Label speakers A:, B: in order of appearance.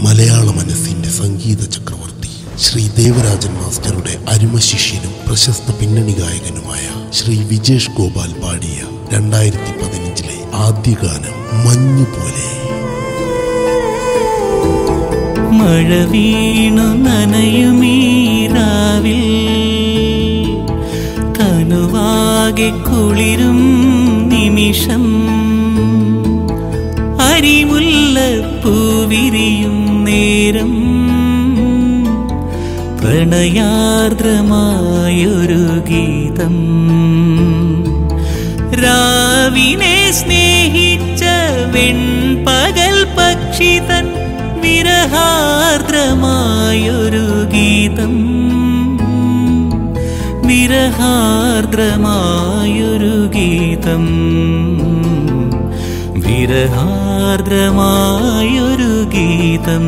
A: മലയാള മനസ്സിന്റെ സംഗീത ചക്രവർത്തി ശ്രീ ദേവരാജൻ മാസ്റ്ററുടെ അരുമ ശിഷ്യനും പ്രശസ്ത പിന്നണി ഗായകനുമായ ശ്രീ വിജേഷ് ഗോപാൽ പാടിയ 2015 ആദ്യ ഗാനം മഞ്ഞുപോലെ.
B: മഴ വീണു നനയുമീരാവിൽ കനുവാകെ കുളിരും നിമിഷം, അരിമുല്ലപ്പൂവിരിയും നേരം, പ്രണയാർദ്രമായൊരു ഗീതം. രാവിനെ സ്നേഹിച്ച വെൺപകൽ പക്ഷി തൻ വിരഹാർദ്രമായൊരു ഗീതം, വിരഹാർദ്രമായൊരു ഗീതം, വിരഹാർദ്രമായൊരു ഗീതം.